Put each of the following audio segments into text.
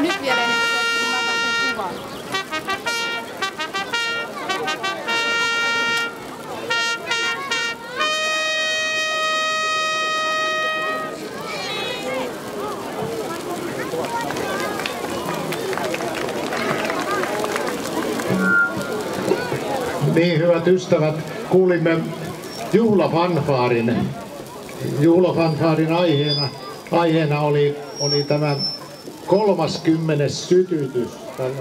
nyt vielä ennen kuin mä otan sen kuvan. Niin, hyvät ystävät, kuulimme juhlafanfaarin. Juhlafanfaarin aiheena oli tämä 30. sytytys,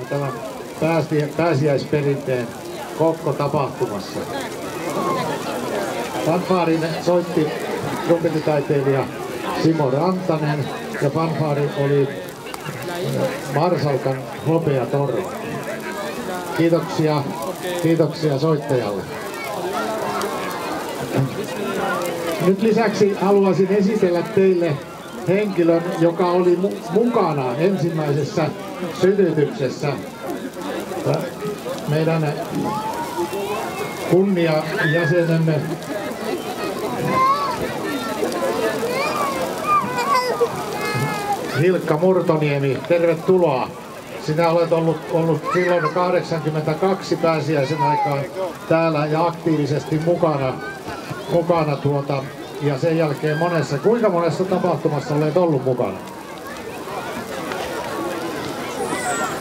tämän pääsiäisperinteen Kokko-tapahtumassa. Fanfaarin soitti trumpetitaiteilija Simo Rantanen ja fanfaari oli Marsalkan Hopeatorva. Kiitoksia soittajalle. Nyt lisäksi haluaisin esitellä teille henkilön, joka oli mukana ensimmäisessä sytytyksessä. Meidän kunniajäsenemme Hilkka Murtoniemi, tervetuloa. Sinä olet ollut silloin 82 pääsiäisen aikaan täällä ja aktiivisesti mukana ja sen jälkeen kuinka monessa tapahtumassa olet ollut mukana?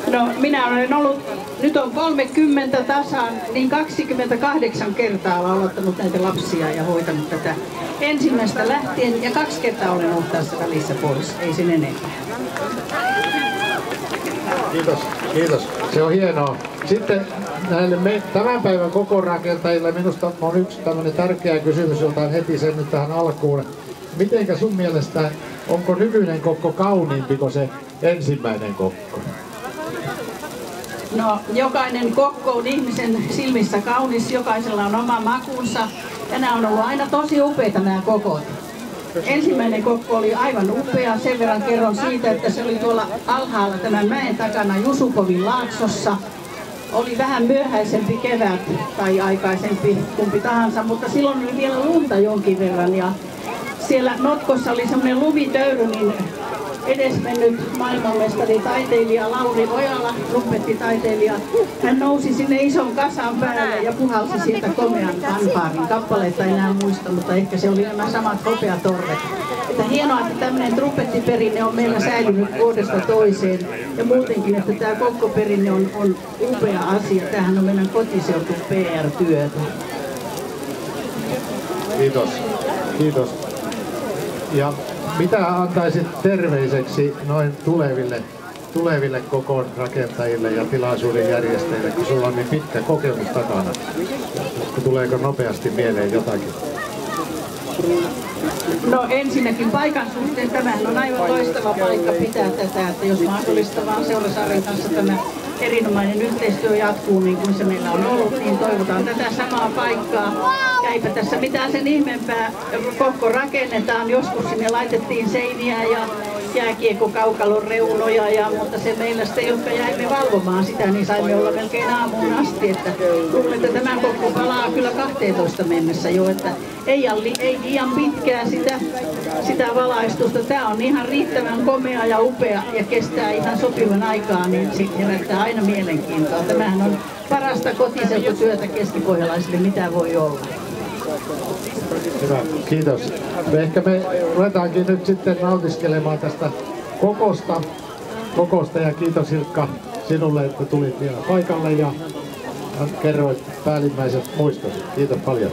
No minä olen ollut, nyt on 30 tasan, niin 28 kertaa olen aloittanut näitä lapsia ja hoitanut tätä ensimmäistä lähtien ja 2 kertaa olen ollut tässä välissä pois, ei sen enempää. Kiitos. Se on hienoa. Sitten näille tämän päivän kokorakentajille minusta on yksi tämmöinen tärkeä kysymys, jota on heti sen nyt tähän alkuun. Mitenkä sun mielestä, onko nykyinen kokko kauniimpi kuin se ensimmäinen kokko? No, jokainen kokko on ihmisen silmissä kaunis, jokaisella on oma makunsa ja nämä on ollut aina tosi upeita nämä kokot. Ensimmäinen kokko oli aivan upea, sen verran kerron siitä, että se oli tuolla alhaalla tämän mäen takana Jusukovin laaksossa. Oli vähän myöhäisempi kevät tai aikaisempi, kumpi tahansa, mutta silloin oli vielä lunta jonkin verran ja siellä notkossa oli semmoinen lumitöyry, niin edesmennyt maailmanmestari taiteilija Lauri Ojala, trumpettitaiteilija, hän nousi sinne ison kasan päälle ja puhalsi siitä komean fanfaarin. Kappaleita enää muista, mutta ehkä se oli nämä samat Hopeatorvet. Että hienoa, että tämmöinen trumpettiperinne on meillä säilynyt vuodesta toiseen ja muutenkin, että tämä kokkoperinne on upea asia. Tämähän on meidän kotiseutu PR-työtä. Kiitos. Ja mitä antaisit terveiseksi noin tuleville kokoon rakentajille ja tilaisuuden järjestäjille, kun sulla on niin pitkä kokemus takana? Tuleeko nopeasti mieleen jotakin? No ensinnäkin paikan suhteen tämähän on aivan loistava paikka pitää tätä, että jos mahdollista vaan Seurasaaren kanssa tämä erinomainen yhteistyö jatkuu niin kuin se meillä on ollut, niin toivotaan tätä samaa paikkaa. Ja eipä tässä mitään sen ihmeempää, kokko rakennetaan, joskus sinne laitettiin seiniä ja jääkiekko-kaukalon reunoja, mutta se meillä sitten, jotka jäimme valvomaan sitä, niin saimme olla melkein aamuun asti. Että luulen, että tämä kokko palaa kyllä 12 mennessä jo, että ei liian pitkää sitä valaistusta. Tämä on ihan riittävän komea ja upea ja kestää ihan sopivan aikaa, niin sitten herättää aina mielenkiintoa. Tämähän on parasta kotiseututyötä keskipohjalaisille, mitä voi olla. Hyvä, kiitos. Ehkä me ruvetaankin nyt sitten nautiskelemaan tästä kokosta ja kiitos Hilkka sinulle, että tulit vielä paikalle ja kerroit päällimmäiset muistot. Kiitos paljon.